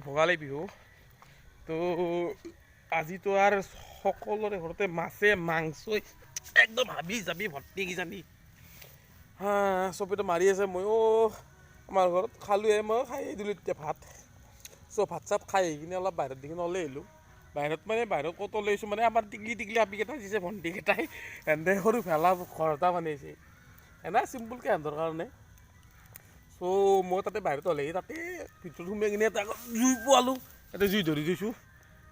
ভোগালী বিহু তো আজিতো আৰ সকলৰে ঘৰতে মাছে মাংসই একদম হাবি যাবি ভৰ্তি কিজানি চবেতো মাৰি আছে ময়ো আমাৰ ঘৰত খালোঁহে মই খাই দিলোঁ এতিয়া ভাত ভাত চাত খাই আহি কিনে অলপ বাহিৰত দি কিনে ওলাই আহিলোঁ বাহিৰত ক'ত ওলাইছোঁ মানে আমাৰ টিকলি হাবিকেইটা দিছে ভণ্টিকেইটাই এনে সৰু ভেলা ঘৰ এটা বনাইছে এনে চিম্পুলকৈ সিহঁতৰ কাৰণে মই তাতে বাহিৰত ওলাই তাতে ভিতৰত সোমাই কিনে এটা আগত জুই পোৱালোঁ তাতে জুই ধৰি দিছোঁ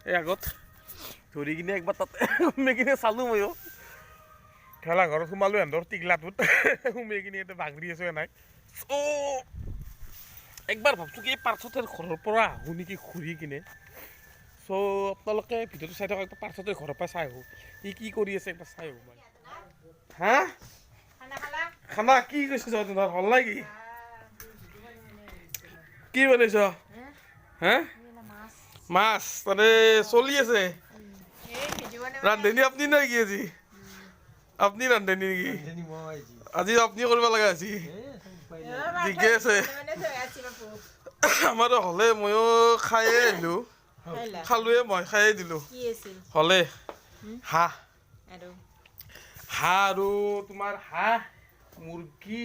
এই আগত ধৰি কিনে একবাৰ তাতে সোমাই কিনে চালোঁ ময়ো ঠেলা ঘৰত সোমালোঁ সিহঁতৰ টিকলাটোত সোমাই কিনে এতিয়া বাগৰি আছোঁ নাই একবাৰ ভাবছোঁ কি এই পাৰ্থতৰ ঘৰৰ পৰা আহোঁ নেকি ঘূৰি কিনে আপোনালোকে ভিডিঅ'টো চাই থাকক একবাৰ পাৰ্থতৰ ঘৰৰ পৰা চাই আহোঁ সি কি কৰি আছে একবাৰ চাই আহোঁ মই হা খানা কি কৈছে তোমাৰ ভাল নাই কি বনাইছ হা মাছ মানে চলি আছে ৰান্ধনি আপুনি নাই কি আজি আপুনি ৰান্ধনি নেকি আজি আপুনি কৰিব লগা আছে ঠিকে আছে আমাৰো হ'লে ময়ো খায়ে আহিলোঁ খালোৱে মই খায়ে দিলোঁ হ'লে হাঁহ আৰু তোমাৰ হাঁহ মুৰ্গী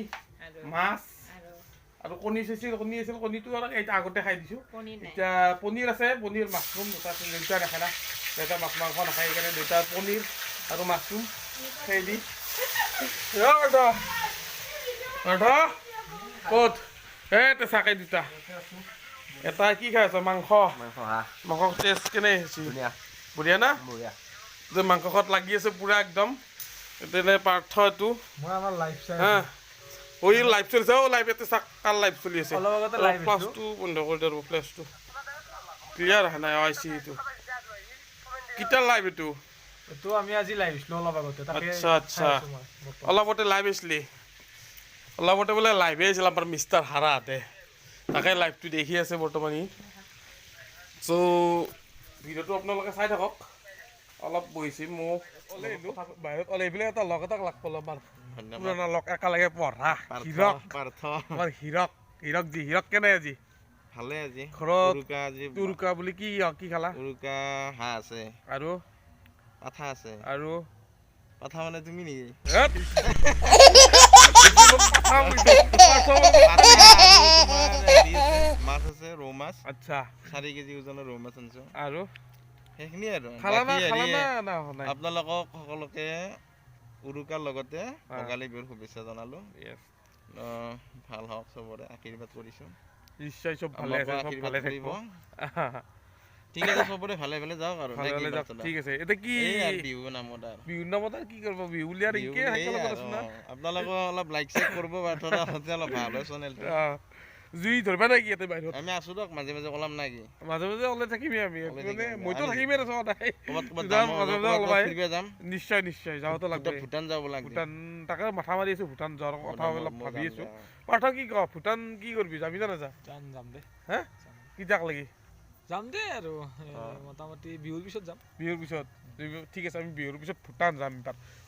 মাছ আৰু কণী আছিল কণীটো আৰু এটা আগতে খাই দিছোঁ এতিয়া পনীৰ আছে পনীৰ মাছৰুম দুটা আছিল দেউতা নাখায় না দেউতা মাছ মাংস নাখায় সেইকাৰণে দেউতা পনীৰ আৰু মাছৰুম খাই দি ক'ত এই চাকাই দুটা এটা কি খাই আছ মাংস টেষ্ট কেনে বঢ়িয়া না যে মাংস ঘৰত লাগি আছে পুৰা একদম তেনে পাৰ্থ এইটো হা ওই লাইভ চলিছে লাইভ এতে চাক কাৰ লাইভ চলি আছে প্লাছটো বন্ধ কৰি দিওঁ প্লাছটো ক্লিয়াৰ অহা নাই আইছি এইটো কিটা লাইভ এইটো আমি আজি লাইভ অলপ আগতে আচ্ছা অলপতে লাইভ আছিলি অলপতে বোলে লাইভে আছিল আমাৰ মিষ্টাৰ হাৰাহাতে তাকে লাইভটো দেখি আছে বৰ্তমান ভিডিঅ'টো আপোনালোকে চাই থাকক অলপ বহিছে মোক বাহিৰত ওলাই পেলাই এটা লগ এটাক লাগ পালোঁ আমাৰ পুৰণা লগ একেলগে পঢ়া হীৰক কেনে আজি ভালে আজি ঘৰত উৰুকা বুলি কি খালা উৰুকা হাঁহ আছে আৰু পাঠা আছে আৰু পাঠা মানে তুমি নেকি মাছ আছে ৰৌ মাছ আচ্ছা 4 কেজি ওজনৰ ৰৌ মাছ আনিছো আৰু সেইখিনি আৰু আপোনালোকক সকলোকে উৰুকাৰ লগতে ভোগালী বিহুৰ শুভেচ্ছা জনালো ভাল হওক চবৰে আশীৰ্বাদ কৰিছো নিশ্চয় চব ভালে থাকিব ঠিক আছে চবৰে ভালে ভালে যাওক আৰু ঠিক আছে এতিয়া কি বিহু নামত কি কৰিব বিহু উলিয়াৰ আপোনালোকে অলপ লাইক চাইক কৰিব অলপ ভাল হয় চেনেলটো জুই ধৰিবা নাই কি ইয়াতে বাহিৰত আমি আছো দিয়ক মাজে মাজে ওলাম নাই কি মাজে ওলাই থাকিমেই আমি মইতো থাকিমেই যাম নিশ্চয় যাওঁতো লাগব ভূটান যাব লাগে ভূটান তাকে মাথা মাৰি আছো ভূটান যোৱাৰ কথা অলপ ভাবি আছো পাৰ্থ কি ক ভূটান কি কৰিবি যাবি নে নাযা যাম দে হা কি যাক লাগি যাম দে আৰু মোটামুটি বিহুৰ পিছত যাম ঠিক আছে আমি বিহুৰ পিছত ভূটান যাম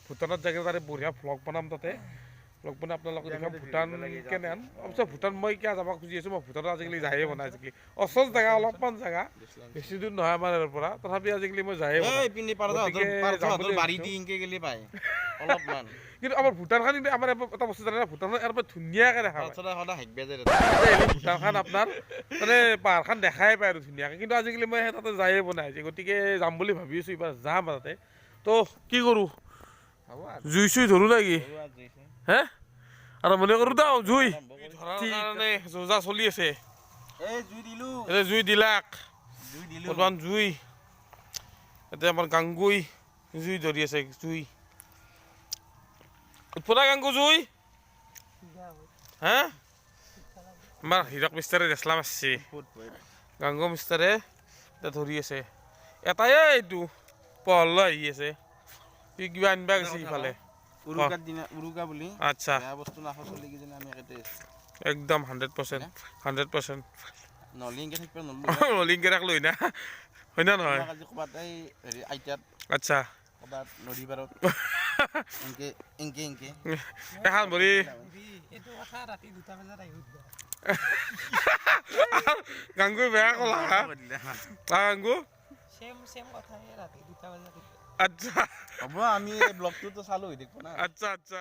ভূটানত যাই তাতে বঢ়িয়া ভ্লগ বনাম তাতে লগ বনাই আপোনালোকক দেখাম ভূটান কেনে অৱশ্যে ভূটান মই কিয় যাব খুজি আছোঁ মই ভূটানত আজিকালি যায়ে বনাই আজিকালি অচল জেগা অলপমান জেগা বেছি দূৰ নহয় আমাৰ ইয়াৰ পৰা তথাপি আজিকালি মই যায়ে কিন্তু আমাৰ ভূটানখন কিন্তু আমাৰ এটা বস্তু জানে ভূটানৰ ইয়াৰ পৰা ধুনীয়াকৈ দেখা ভূটানখন আপোনাৰ মানে পাহাৰখন দেখাই পায় আৰু ধুনীয়াকৈ কিন্তু আজিকালি মই তাতে যায়ে বনাই আছে গতিকে যাম বুলি ভাবি আছোঁ এইবাৰ যাম তাতে তো কি কৰোঁ জুই চুই ধৰোঁ নেকি হে আৰম্ভণি কৰোঁ দাও জুই ধৰাৰ কাৰণে যোজা চলি আছে জুই দিলাক বৰ্তমান জুই এতিয়া আমাৰ গাংগুই জুই ধৰি আছে জুই উৎপৰা গাংগু জুই হা আমাৰ হীৰক মিষ্টাৰে দেচলা মাৰছে গাংগু মিষ্টাৰে এতিয়া ধৰি আছে এটাই এইটো পহল আহি আছে সি কিবা আনিবা গৈছে সিফালে উৰুকা বুলি আচ্ছা বস্তু নাখাওঁ চলি কিজনী আমি একেতে একদম 100% নলিংকে ৰাখলো না হয় না নহয় আজি ক'ৰবাত এই হেৰি আইতাত আচ্ছা ক'ৰবাত নদী পাৰত এনকে এখন ভৰি এইটো কথা ৰাতি 2টা বজাত আহিব গাংগুই বেয়া ক'লা হা গাংগু সেম কথা ৰাতি 2টা বজাত আচ্ছা হ'ব আমি এই ব্লগটোতো চালো হৈ দেখো না আচ্ছা আচ্ছা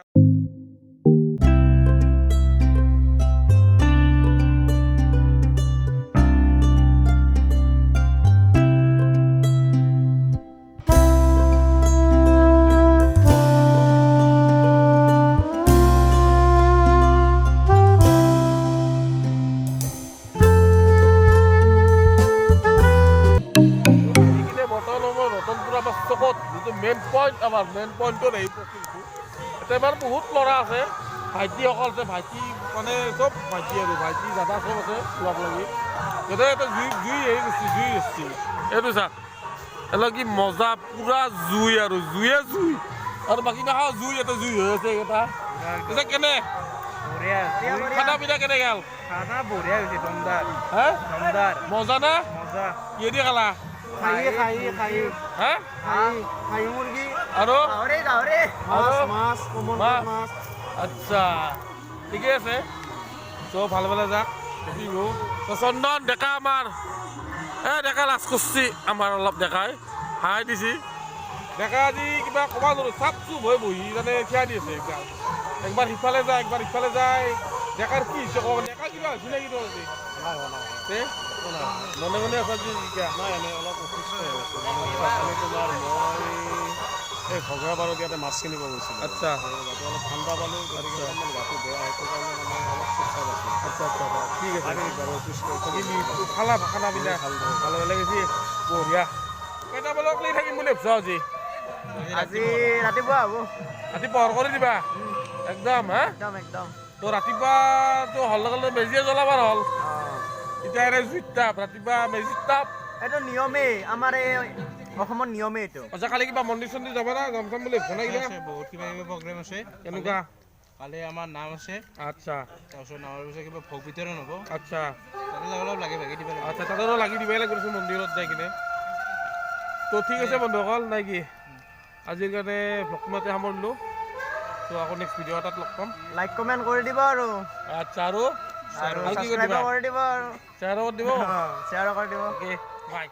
চকত যিটো মেইন পইণ্ট আমাৰ মেইন পইণ্টত আহি পঠিছোঁ এতিয়া এবাৰ বহুত ল'ৰা আছে ভাইটিসকল আছে ভাইটি মানে চব ভাইটি আৰু ভাইটি দাদা চব আছে লগ লাগি গতিকে এটা জুই হেৰি গৈছে জুই গৈছে এইটো চা এইবিলাক কি মজা পূৰা জুই আৰু জুয়ে জুই আৰু বাকী নাখাওঁ জুই এটা জুই হৈ আছে এইকেইটা পিছে কেনে খানা পিনা কেনে গেল খানা বঢ়িয়া হৈছে দমদাৰ হা দমদাৰ মজা না মজা কিহেদি খালা হা খাই মুৰ্গী আৰু গাহৰি মাছ আচ্ছা ঠিকে আছে চ' ভালে ভালে যাক বিহু তো চন্দন ডেকা আমাৰ ডেকা লাজ কৰিছে আমাৰ অলপ ডেকাই হাই দিছে ডেকা আজি কিবা ক'ব নোৱাৰোঁ চাপ চুপ হৈ বহি মানে থিয়া দি আছে একবাৰ সিফালে যায় একবাৰ ইফালে যায় ডেকাৰ কি হৈছে ক'ব ডেকা কিবা হৈছে নে কি হৈছে মনে মনে আছা যে নাই এনেই অলপ অসুস্থ হৈ আছোঁ কালি তোমাৰ মই এই ঘগৰাবাৰত ইয়াতে মাছ কিনিব গৈছিলোঁ আচ্ছা যাতে অলপ ঠাণ্ডা পালোঁ গতিকে অলপমান গাটো বেয়া সেইটো কাৰণে মানে অলপ চিকিৎসা পাইছোঁ আচ্ছা আচ্ছা ঠিক আছে বাৰু অসুস্থ খালা খানা পিনা ভালে ভালে গৈছে বঢ়িয়া কেইটা বজাত লৈ থাকিম বুলি ভাবিছ আজি ৰাতিপুৱা হ'ব ৰাতি পোহৰ কৰি দিবা একদম হা একদম তো ৰাতিপুৱাতো হল লগে মেজিয়ে জ্বলাবাৰ হ'ল এতিয়া এনে জুইত তাপ ৰাতিপুৱা মেজিত তাপ এইটো নিয়মেই আমাৰ এই অসমৰ নিয়মেই এইটো আচ্ছা কালি কিবা মন্দিৰ চন্দিৰ যাব না যাম চাম বুলি ভাবিছা কিবা আছে বহুত কিবা কিবি প্ৰগ্ৰেম আছে কেনেকুৱা কালি আমাৰ নাম আছে আচ্ছা তাৰপিছত নামৰ পিছত কিবা ভোগ বিতৰণ হ'ব আচ্ছা তাতে অলপ লাগি ভাগি দিব লাগিব আচ্ছা তাতে লাগি দিবই লাগিব মন্দিৰত যাই কিনে তো ঠিক আছে বন্ধুসকল নাই কি আজিৰ কাৰণে ভ্লগটো সামৰিলোঁ তো আকৌ নেক্সট ভিডিঅ' এটাত লগ পাম লাইক কমেণ্ট কৰি দিব আৰু আচ্ছা আৰু কি সাবস্ক্ৰাইব কৰি দিব আৰু শ্বেয়াৰ কৰি দিব শ্বেয়াৰ কৰি দিব অ'কে বাই